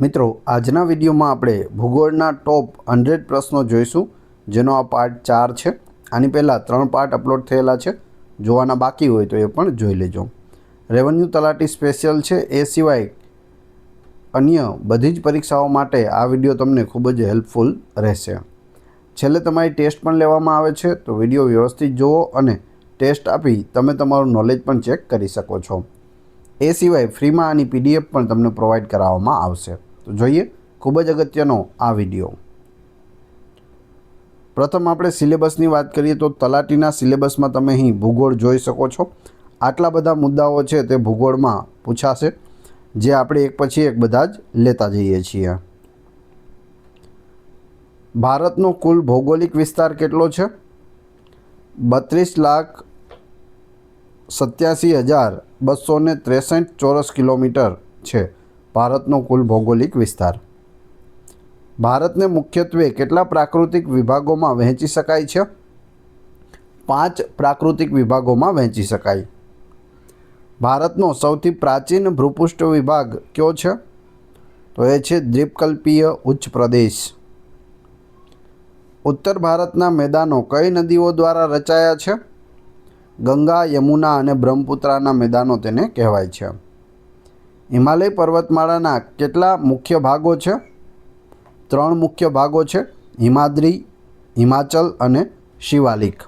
મિત્રો, આજના વિડીયોમાં આપણે ભૂગોળના ટોપ 100 પ્રશ્નો જોઈશું, જેનો આ પાર્ટ 4 છે। આની પહેલાં 3 પાર્ટ અપલોડ થયેલા છે, જોવાના બાકી હોય તો એ પણ જોઈ લેજો। રેવન્યુ તલાટી સ્પેશિયલ છે, એ સિવાય અન્ય બધી જ પરીક્ષાઓ માટે આ વિડીયો તમને ખૂબ જ હેલ્પફુલ રહેશે। છેલ્લે તમારી ટેસ્ટ પણ લેવામાં આવે છે, તો વિડીયો વ્યવસ્થિત જુઓ અને ટેસ્ટ આપી તમે તમારું નોલેજ પણ ચેક કરી શકો છો। એ સિવાય ફ્રીમાં આની PDF પણ તમને પ્રોવાઈડ કરાવવામાં આવશે। તો જોઈએ ખૂબ જ અગત્યનો આ વિડીયો। પ્રથમ આપણે સિલેબસની વાત કરીએ તો તલાટીના સિલેબસમાં તમે અહીં ભૂગોળ જોઈ શકો છો। આટલા બધા મુદ્દાઓ છે તે ભૂગોળમાં પૂછાશે, જે આપણે એક પછી એક બધા જ લેતા જઈએ છીએ। ભારતનો કુલ ભૌગોલિક વિસ્તાર કેટલો છે? 32,87,263 ચોરસ કિલોમીટર છે ભારતનો કુલ ભૌગોલિક વિસ્તાર। ભારતને મુખ્યત્વે કેટલા પ્રાકૃતિક વિભાગોમાં વહેંચી શકાય છે? 5 પ્રાકૃતિક વિભાગોમાં વહેંચી શકાય। ભારતનો સૌથી પ્રાચીન ભૂપૃષ્ઠ વિભાગ કયો છે? તો એ છે દ્વીપકલ્પીય ઉચ્ચ પ્રદેશ। ઉત્તર ભારતના મેદાનો કઈ નદીઓ દ્વારા રચાયા છે? ગંગા, યમુના અને બ્રહ્મપુત્રાના મેદાનો તેને કહેવાય છે। હિમાલય પર્વતમાળાના કેટલા મુખ્ય ભાગો છે? 3 મુખ્ય ભાગો છે, હિમાદ્રી, હિમાચલ અને શિવાલિક।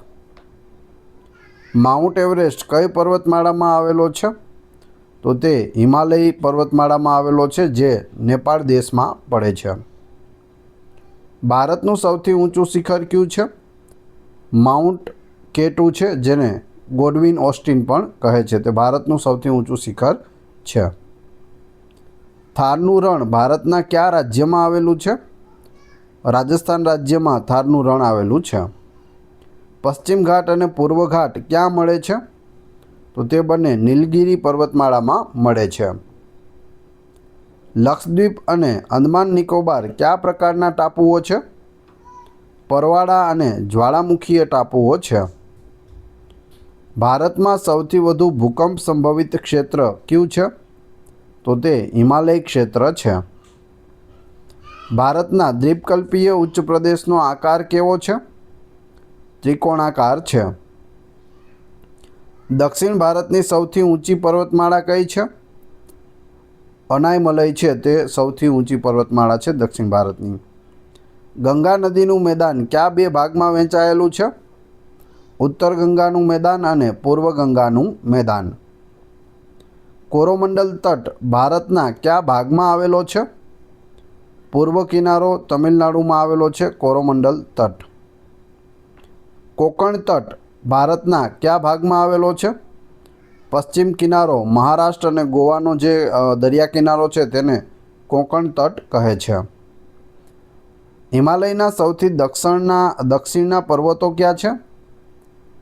માઉન્ટ એવરેસ્ટ કઈ પર્વતમાળામાં આવેલો છે? તો તે હિમાલય પર્વતમાળામાં આવેલો છે, જે નેપાળ દેશમાં પડે છે। ભારતનું સૌથી ઊંચું શિખર કયું છે? માઉન્ટ K2 છે, જેને ગોડવિન ઓસ્ટિન પણ કહે છે। તે ભારતનું સૌથી ઊંચું શિખર છે। થારનું રણ ભારતના કયા રાજ્યમાં આવેલું છે? રાજસ્થાન રાજ્યમાં થારનું રણ આવેલું છે। પશ્ચિમ ઘાટ અને પૂર્વ ઘાટ ક્યાં મળે છે? તો તે બંને નીલગિરી પર્વતમાળામાં મળે છે। લક્ષદ્વીપ અને અંદમાન નિકોબાર કયા પ્રકારના ટાપુઓ છે? પરવાળા અને જ્વાળામુખીય ટાપુઓ છે। ભારતમાં સૌથી વધુ ભૂકંપ સંભવિત ક્ષેત્ર કયું છે? તો તે હિમાલય ક્ષેત્ર છે। ભારતના દ્વીપકલ્પીય ઉચ્ચ પ્રદેશનો આકાર કેવો છે? ત્રિકોણાકાર છે। દક્ષિણ ભારતની સૌથી ઊંચી પર્વતમાળા કઈ છે? અનાયમલય છે, તે સૌથી ઊંચી પર્વતમાળા છે દક્ષિણ ભારતની। ગંગા નદીનું મેદાન કયા 2 ભાગમાં વહેંચાયેલું છે? ઉત્તર ગંગાનું મેદાન અને પૂર્વ ગંગાનું મેદાન। કોરોમંડલ તટ ભારતના કયા ભાગમાં આવેલો છે? પૂર્વ કિનારો તમિલનાડુમાં આવેલો છે કોરોમંડલ તટ। કોંકણ તટ ભારતના કયા ભાગમાં આવેલો છે? પશ્ચિમ કિનારો મહારાષ્ટ્ર અને ગોવાનો જે દરિયા કિનારો છે તેને કોંકણ તટ કહે છે। હિમાલયના સૌથી દક્ષિણના પર્વતો ક્યાં છે?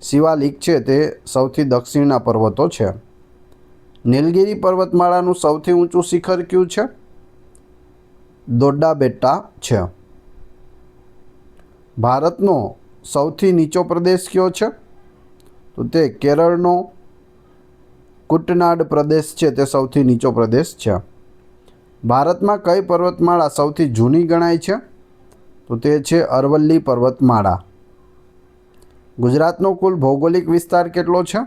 શિવાલિક છે, તે સૌથી દક્ષિણના પર્વતો છે। નીલગિરી પર્વતમાળાનું સૌથી ઊંચું શિખર કયું છે? દોડ્ડાબેટ્ટા છે। ભારતનો સૌથી નીચો પ્રદેશ કયો છે? તો તે કેરળનો કુટનાડ પ્રદેશ છે, તે સૌથી નીચો પ્રદેશ છે। ભારતમાં કઈ પર્વતમાળા સૌથી જૂની ગણાય છે? તો તે છે અરવલ્લી પર્વતમાળા। ગુજરાતનો કુલ ભૌગોલિક વિસ્તાર કેટલો છે?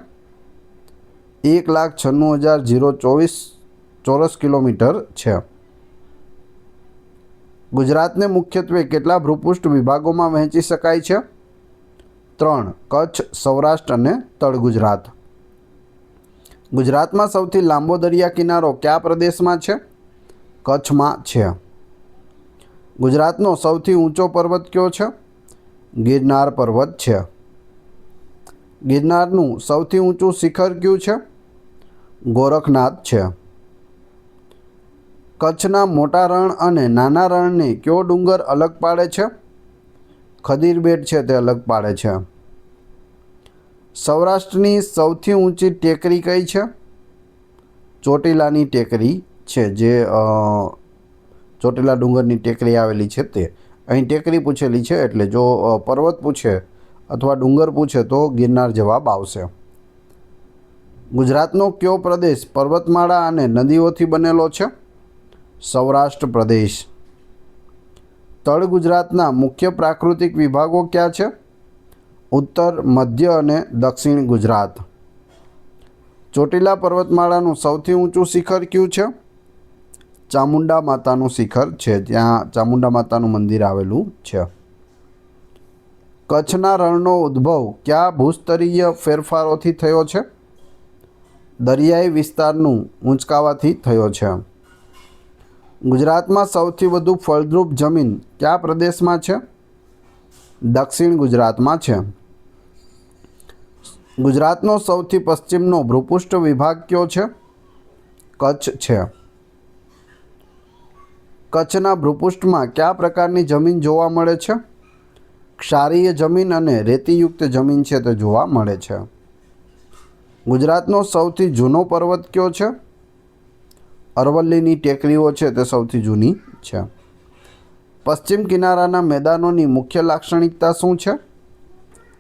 1,96,024 ચોરસ કિલોમીટર છે। ગુજરાતને મુખ્યત્વે કેટલા ભૂપૃષ્ઠ વિભાગોમાં વહેંચી શકાય છે? 3, કચ્છ, સૌરાષ્ટ્ર અને તળ ગુજરાત। ગુજરાતમાં સૌથી લાંબો દરિયા કિનારો કયા પ્રદેશમાં છે? કચ્છમાં છે। ગુજરાતનો સૌથી ઊંચો પર્વત કયો છે? ગિરનાર પર્વત છે। ગિરનારનું સૌથી ઊંચું શિખર કયું છે? ગોરખનાથ છે। કચ્છના મોટા રણ અને નાના રણને કયો ડુંગર અલગ પાડે છે? ખદીરબેટ છે, તે અલગ પાડે છે। સૌરાષ્ટ્રની સૌથી ઊંચી ટેકરી કઈ છે? ચોટીલાની ટેકરી છે, જે ચોટીલા ડુંગરની ટેકરી આવેલી છે તે। અહીં ટેકરી પૂછેલી છે, એટલે જો પર્વત પૂછે અથવા ડુંગર પૂછે તો ગિરનાર જવાબ આવશે। ગુજરાતનો કયો પ્રદેશ પર્વતમાળા અને નદીઓથી બનેલો છે? સૌરાષ્ટ્ર પ્રદેશ. તળ ગુજરાતના મુખ્ય પ્રાકૃતિક વિભાગો કયા છે? ઉત્તર, મધ્ય અને દક્ષિણ ગુજરાત. ચોટીલા પર્વતમાળાનું સૌથી ઊંચું શિખર કયું છે? ચામુંડા માતાનું શિખર છે, ત્યાં ચામુંડા માતાનું મંદિર આવેલું છે. કચ્છના રણનો ઉદ્ભવ કયા ભૂસ્તરીય ફેરફારોથી થયો છે? દરિયાઈ વિસ્તારનું ઊંચકાવાથી થયો છે. ગુજરાતમાં સૌથી વધુ ફળદ્રુપ જમીન કયા પ્રદેશમાં છે? દક્ષિણ ગુજરાતમાં છે. ગુજરાતનો સૌથી પશ્ચિમનો ભૂપૃષ્ઠ વિભાગ કયો છે? કચ્છ છે. કચ્છના ભૂપૃષ્ઠમાં કયા પ્રકારની જમીન જોવા મળે છે? ક્ષારીય જમીન અને રેતીયુક્ત જમીન છે તે જોવા મળે છે. ગુજરાતનો સૌથી જૂનો પર્વત કયો છે? અરવલ્લીની ટેકરીઓ છે તે સૌથી જૂની છે. પશ્ચિમ કિનારાના મેદાનોની મુખ્ય લાક્ષણિકતા શું છે?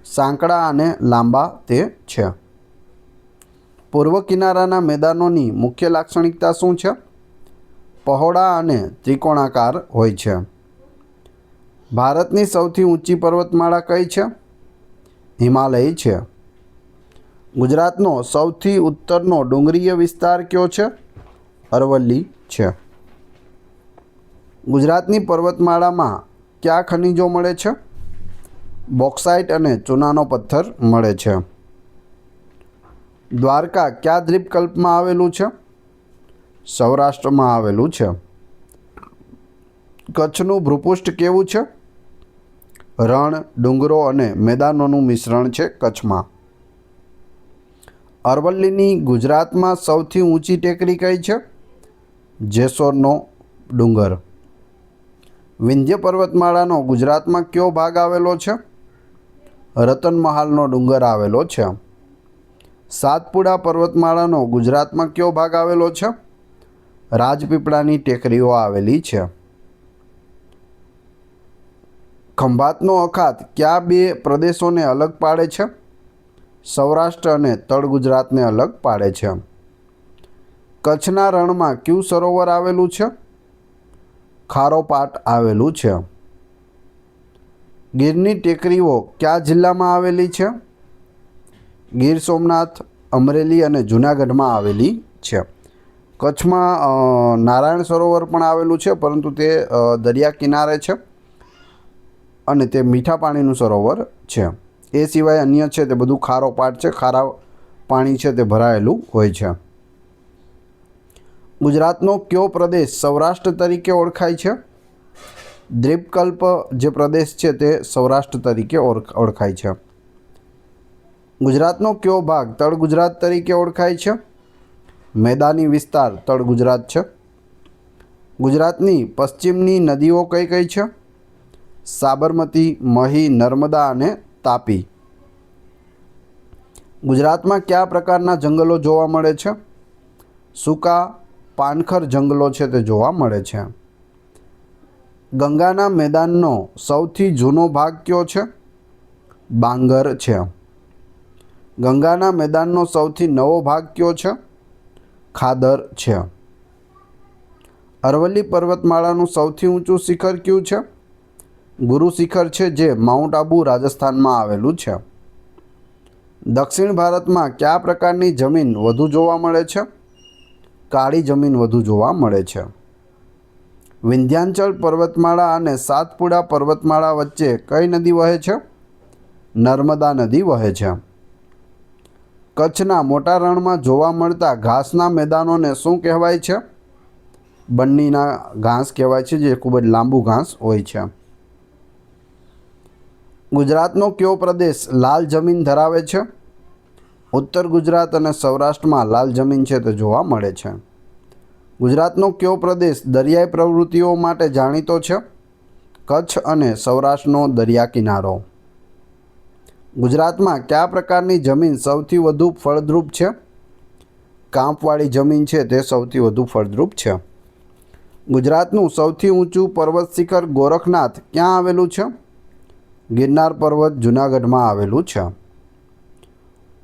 સાંકડા અને લાંબા તે છે. પૂર્વ કિનારાના મેદાનોની મુખ્ય લાક્ષણિકતા શું છે? પહોળા અને ત્રિકોણાકાર હોય છે. ભારતની સૌથી ઊંચી પર્વતમાળા કઈ છે? હિમાલય છે. ગુજરાતનો સૌથી ઉત્તરનો ડુંગરીય વિસ્તાર કયો છે? અરવલ્લી છે. ગુજરાતની પર્વતમાળામાં કયા ખનિજો મળે છે? બોક્સાઇટ અને ચૂનાનો પથ્થર મળે છે. દ્વારકા કયા દ્વીપકલ્પમાં આવેલું છે? સૌરાષ્ટ્રમાં આવેલું છે. કચ્છનું ભૂપૃષ્ઠ કેવું છે? રણ, ડુંગરો અને મેદાનોનું મિશ્રણ છે કચ્છમાં. અરવલ્લીની ગુજરાતમાં સૌથી ઊંચી ટેકરી કઈ છે? જેસોરનો ડુંગર. વિંધ્ય પર્વતમાળાનો ગુજરાતમાં કયો ભાગ આવેલો છે? રતનમહાલનો ડુંગર આવેલો છે. સાતપુડા પર્વતમાળાનો ગુજરાતમાં કયો ભાગ આવેલો છે? રાજપીપળાની ટેકરીઓ આવેલી છે. ખંભાતનો અખાત કયા બે પ્રદેશોને અલગ પાડે છે? સૌરાષ્ટ્ર અને તળ ગુજરાતને અલગ પાડે છે. કચ્છના રણમાં કયું સરોવર આવેલું છે? ખારોપાટ આવેલું છે. ગીરની ટેકરીઓ કયા જિલ્લામાં આવેલી છે? ગીર સોમનાથ, અમરેલી અને જૂનાગઢમાં આવેલી છે. કચ્છમાં નારાયણ સરોવર પણ આવેલું છે, પરંતુ તે દરિયા કિનારે છે અને તે મીઠા પાણીનું સરોવર છે. એ સિવાય અન્ય છે તે બધું ખારોપાટ છે, ખારા પાણી છે તે ભરાયેલું હોય છે. ગુજરાતનો કયો પ્રદેશ સૌરાષ્ટ્ર તરીકે ઓળખાય છે? દ્વીપકલ્પ જે પ્રદેશ છે તે સૌરાષ્ટ્ર તરીકે ઓળખાય છે. ગુજરાતનો કયો ભાગ તળ ગુજરાત તરીકે ઓળખાય છે? મેદાની વિસ્તાર તળ ગુજરાત છે. ગુજરાતની પશ્ચિમની નદીઓ કઈ કઈ છે? સાબરમતી, મહી, નર્મદા અને તાપી. ગુજરાતમાં કયા પ્રકારના જંગલો જોવા મળે છે? સૂકા પાનખર જંગલો છે તે જોવા મળે છે. ગંગાના મેદાનનો સૌથી જૂનો ભાગ કયો છે? બાંગર છે. ગંગાના મેદાનનો સૌથી નવો ભાગ કયો છે? ખાદર છે. અરવલ્લી પર્વતમાળાનું સૌથી ઊંચું શિખર કયું છે? ગુરુ શિખર છે, જે માઉન્ટ આબુ રાજસ્થાનમાં આવેલું છે. દક્ષિણ ભારતમાં કયા પ્રકારની જમીન વધુ જોવા મળે છે? કાળી જમીન વધુ જોવા મળે છે. વિંધ્યાચલ પર્વતમાળા અને સાતપુડા પર્વતમાળા વચ્ચે કઈ નદી વહે છે? નર્મદા નદી વહે છે. કચ્છના મોટા રણમાં જોવા મળતા ઘાસના મેદાનોને શું કહેવાય છે? બન્નીના ઘાસ કહેવાય છે, જે ખૂબ જ લાંબુ ઘાસ હોય છે. ગુજરાતનો કયો પ્રદેશ લાલ જમીન ધરાવે છે? ઉત્તર ગુજરાત અને સૌરાષ્ટ્રમાં લાલ જમીન છે તે જોવા મળે છે. ગુજરાતનો કયો પ્રદેશ દરિયાઈ પ્રવૃત્તિઓ માટે જાણીતો છે? કચ્છ અને સૌરાષ્ટ્રનો દરિયા કિનારો. ગુજરાતમાં કયા પ્રકારની જમીન સૌથી વધુ ફળદ્રુપ છે? કાંપવાળી જમીન છે તે સૌથી વધુ ફળદ્રુપ છે. ગુજરાતનું સૌથી ઊંચું પર્વત શિખર ગોરખનાથ ક્યાં આવેલું છે? ગિરનાર પર્વત જૂનાગઢમાં આવેલું છે.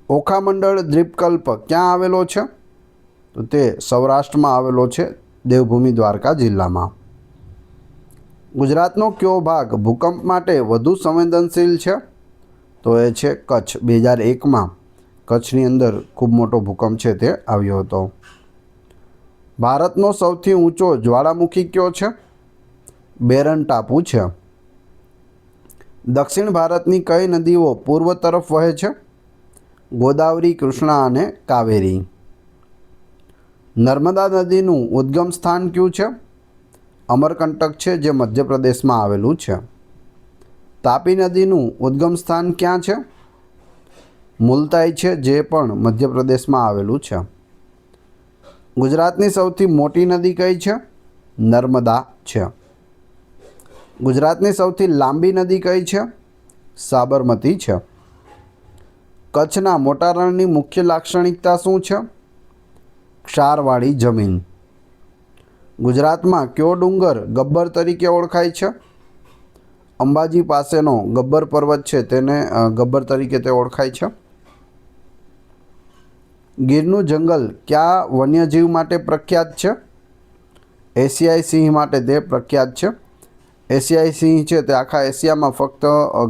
ઓખામંડળ દ્વીપકલ્પ ક્યાં આવેલો છે? તો તે સૌરાષ્ટ્રમાં આવેલો છે, દેવભૂમિ દ્વારકા જિલ્લામાં. ગુજરાતનો કયો ભાગ ભૂકંપ માટે વધુ સંવેદનશીલ છે? તો એ છે કચ્છ. 2001માં કચ્છની અંદર ખૂબ મોટો ભૂકંપ છે તે આવ્યો હતો. ભારતનો સૌથી ઊંચો જ્વાળામુખી કયો છે? બેરન ટાપુ છે. દક્ષિણ ભારતની કઈ નદીઓ પૂર્વ તરફ વહે છે? ગોદાવરી, કૃષ્ણા અને કાવેરી. નર્મદા નદીનું ઉદ્ગમ સ્થાન કયું છે? અમરકંટક છે, જે મધ્યપ્રદેશમાં આવેલું છે. તાપી નદીનું ઉદ્ગમ સ્થાન ક્યાં છે? મુલતાઈ છે, જે પણ મધ્યપ્રદેશમાં આવેલું છે. ગુજરાતની સૌથી મોટી નદી કઈ છે? નર્મદા છે. ગુજરાતની સૌથી લાંબી નદી કઈ છે? સાબરમતી છે. કચ્છના મોટા રણની મુખ્ય લાક્ષણિકતા શું છે? ક્ષારવાળી જમીન. ગુજરાતમાં કયો ડુંગર ગબ્બર તરીકે ઓળખાય છે? અંબાજી પાસેનો ગબ્બર પર્વત છે તેને ગબ્બર તરીકે તે ઓળખાય છે. ગીરનું જંગલ કયા વન્યજીવ માટે પ્રખ્યાત છે? એશિયાઈ સિંહ માટે તે પ્રખ્યાત છે. એશિયાઈ સિંહ છે તે આખા એશિયામાં ફક્ત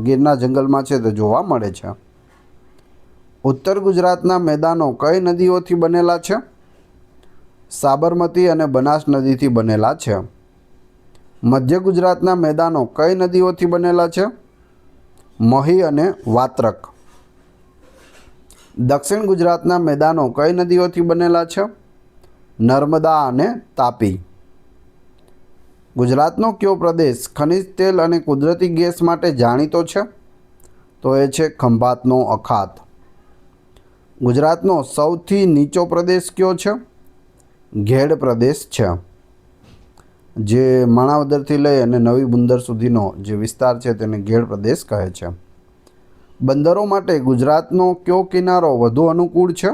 ગીરના જંગલમાં છે તે જોવા મળે છે. ઉત્તર ગુજરાતના મેદાનો કઈ નદીઓથી બનેલા છે? સાબરમતી અને બનાસ નદીથી બનેલા છે. મધ્ય ગુજરાતના મેદાનો કઈ નદીઓથી બનેલા છે? મહી અને વાત્રક. દક્ષિણ ગુજરાતના મેદાનો કઈ નદીઓથી બનેલા છે? નર્મદા અને તાપી. ગુજરાતનો કયો પ્રદેશ ખનિજ તેલ અને કુદરતી ગેસ માટે જાણીતો છે? તો એ છે ખંભાતનો અખાત. ગુજરાતનો સૌથી નીચો પ્રદેશ કયો છે? ઘેડ પ્રદેશ છે, જે માણાવદરથી લઈ અને નવી બંદર સુધીનો જે વિસ્તાર છે તેને ઘેડ પ્રદેશ કહે છે. બંદરો માટે ગુજરાતનો કયો કિનારો વધુ અનુકૂળ છે?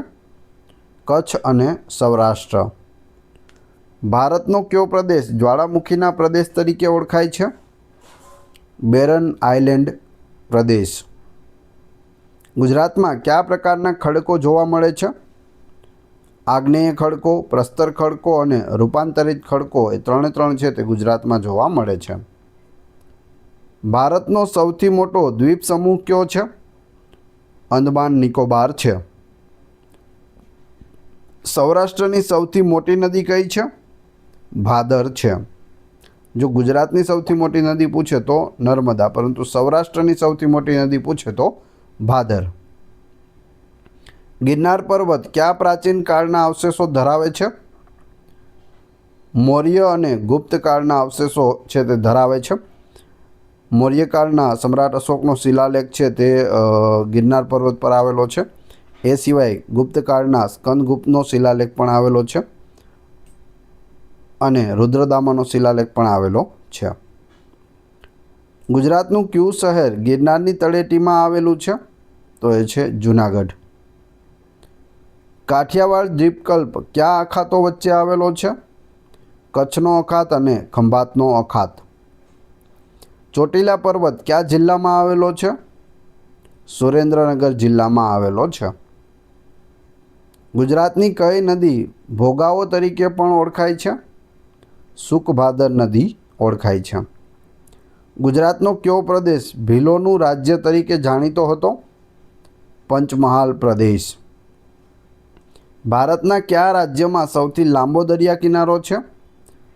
કચ્છ અને સૌરાષ્ટ્ર. ભારતનો કયો પ્રદેશ જ્વાળામુખીના પ્રદેશ તરીકે ઓળખાય છે? બેરન આઇલેન્ડ પ્રદેશ. ગુજરાતમાં કયા પ્રકારના ખડકો જોવા મળે છે? આગ્નેય ખડકો, પ્રસ્તર ખડકો અને રૂપાંતરિત ખડકો એ ત્રણ છે તે ગુજરાતમાં જોવા મળે છે. ભારતનો સૌથી મોટો દ્વીપ સમૂહ કયો છે? અંદમાન નિકોબાર છે. સૌરાષ્ટ્રની સૌથી મોટી નદી કઈ છે? ભાદર છે. જો ગુજરાતની સૌથી મોટી નદી પૂછે તો નર્મદા, પરંતુ સૌરાષ્ટ્રની સૌથી મોટી નદી પૂછે તો ભાદર. ગિરનાર પર્વત કયા પ્રાચીન કાળના અવશેષો ધરાવે છે? મૌર્ય અને ગુપ્ત કાળના અવશેષો છે તે ધરાવે છે. મૌર્ય કાળના સમ્રાટ અશોકનો શિલાલેખ છે તે ગિરનાર પર્વત પર આવેલો છે. એ સિવાય ગુપ્ત કાળના સ્કંદગુપ્તનો શિલાલેખ પણ આવેલો છે અને રુદ્રદામાનો શિલાલેખ પણ આવેલો છે. ગુજરાતનું કયું શહેર ગિરનારની તળેટીમાં આવેલું છે? તો એ છે જૂનાગઢ. કાઠિયાવાડ દ્વીપકલ્પ કયા અખાતો વચ્ચે આવેલો છે? કચ્છનો અખાત અને ખંભાતનો અખાત. ચોટીલા પર્વત કયા જિલ્લામાં આવેલો છે? સુરેન્દ્રનગર જિલ્લામાં આવેલો છે. ગુજરાતની કઈ નદી ભોગાવો તરીકે પણ ઓળખાય છે? સુખભાદર નદી ઓળખાય છે. ગુજરાતનો કયો પ્રદેશ ભીલોનું રાજ્ય તરીકે જાણીતો હતો? પંચમહાલ પ્રદેશ. ભારતના કયા રાજ્યમાં સૌથી લાંબો દરિયા કિનારો છે?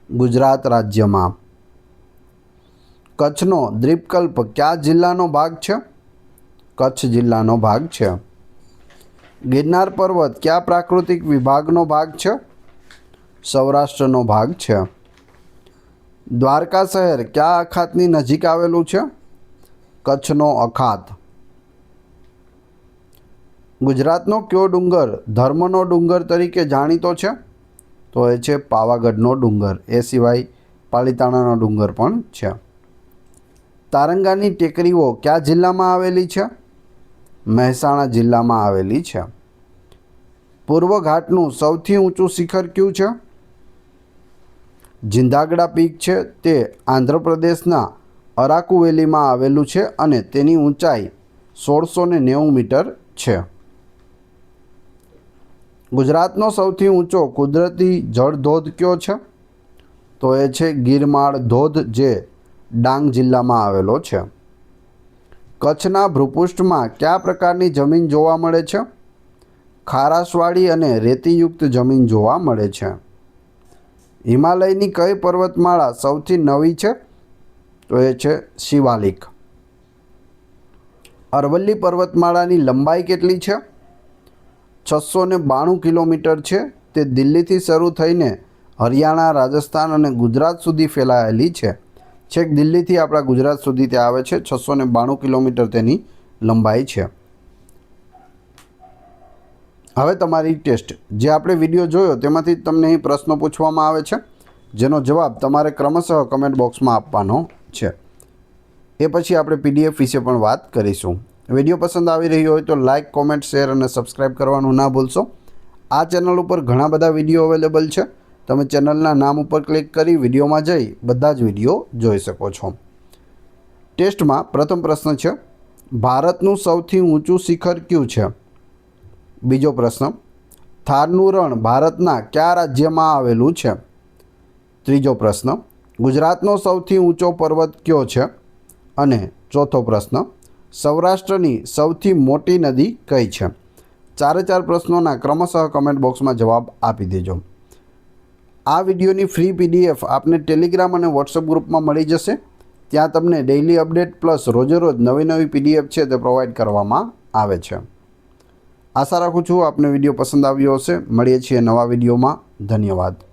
ગુજરાત રાજ્યમાં. કચ્છનો દ્વીપકલ્પ કયા જિલ્લાનો ભાગ છે? કચ્છ જિલ્લાનો ભાગ છે. ગિરનાર પર્વત કયા પ્રાકૃતિક વિભાગનો ભાગ છે? સૌરાષ્ટ્રનો ભાગ છે. દ્વારકા શહેર કયા અખાતની નજીક આવેલું છે? કચ્છનો અખાત. ગુજરાતનો કયો ડુંગર ધર્મનો ડુંગર તરીકે જાણીતો છે? તો એ છે પાવાગઢનો ડુંગર. એ સિવાય પાલિતાણાનો ડુંગર પણ છે. તારંગાની ટેકરીઓ કયા જિલ્લામાં આવેલી છે? મહેસાણા જિલ્લામાં આવેલી છે. પૂર્વ ઘાટનું સૌથી ઊંચું શિખર કયું છે? જિંદાગડા પીક છે. તે આંધ્રપ્રદેશના અરાકુ વેલીમાં આવેલું છે અને તેની ઊંચાઈ 1690 મીટર છે. ગુજરાતનો સૌથી ઊંચો કુદરતી જળધોધ કયો છે? તો એ છે ગિરમાળ ધોધ, જે ડાંગ જિલ્લામાં આવેલો છે. કચ્છના ભૂપૃષ્ઠમાં કયા પ્રકારની જમીન જોવા મળે છે? ખારાશવાળી અને રેતીયુક્ત જમીન જોવા મળે છે. હિમાલયની કઈ પર્વતમાળા સૌથી નવી છે? તો એ છે શિવાલિક. અરવલ્લી પર્વતમાળાની લંબાઈ કેટલી છે? 692 કિલોમીટર છે. તે દિલ્હીથી શરૂ થઈને હરિયાણા, રાજસ્થાન અને ગુજરાત સુધી ફેલાયેલી છે. છેક દિલ્હીથી આપણા ગુજરાત સુધી તે આવે છે. 692 કિલોમીટર તેની લંબાઈ છે. હવે તમારી ટેસ્ટ, જે આપણે વિડીયો જોયો તેમાંથી તમને અહીં પ્રશ્નો પૂછવામાં આવે છે, જેનો જવાબ તમારે ક્રમશઃ કમેન્ટ બોક્સમાં આપવાનો છે. એ પછી આપણે પીડીએફ વિશે પણ વાત કરીશું. વિડીયો પસંદ આવી રહ્યો હોય તો લાઇક, કોમેન્ટ, શેર અને સબસ્ક્રાઈબ કરવાનું ના ભૂલશો. આ ચેનલ ઉપર ઘણા બધા વિડીયો અવેલેબલ છે. તમે ચેનલના નામ ઉપર ક્લિક કરી વિડીયોમાં જઈ બધા જ વિડીયો જોઈ શકો છો. ટેસ્ટમાં પ્રથમ પ્રશ્ન છે, ભારતનું સૌથી ઊંચું શિખર કયું છે? બીજો પ્રશ્ન, થારનું રણ ભારતના કયા રાજ્યમાં આવેલું છે? ત્રીજો પ્રશ્ન, ગુજરાતનો સૌથી ઊંચો પર્વત કયો છે? અને ચોથો પ્રશ્ન, સૌરાષ્ટ્રની સૌથી મોટી નદી કઈ છે? ચારે ચાર પ્રશ્નોના ક્રમશઃ કમેન્ટ બોક્સમાં જવાબ આપી દેજો. આ વિડીયોની ફ્રી પીડીએફ આપને ટેલિગ્રામ અને વોટ્સઅપ ગ્રુપમાં મળી જશે. ત્યાં તમને ડેઇલી અપડેટ પ્લસ રોજે રોજ નવી પીડીએફ છે તે પ્રોવાઈડ કરવામાં આવે છે. આશા રાખું છું આપને વિડીયો પસંદ આવ્યો હશે. મળીએ છીએ નવા વિડીયોમાં. ધન્યવાદ.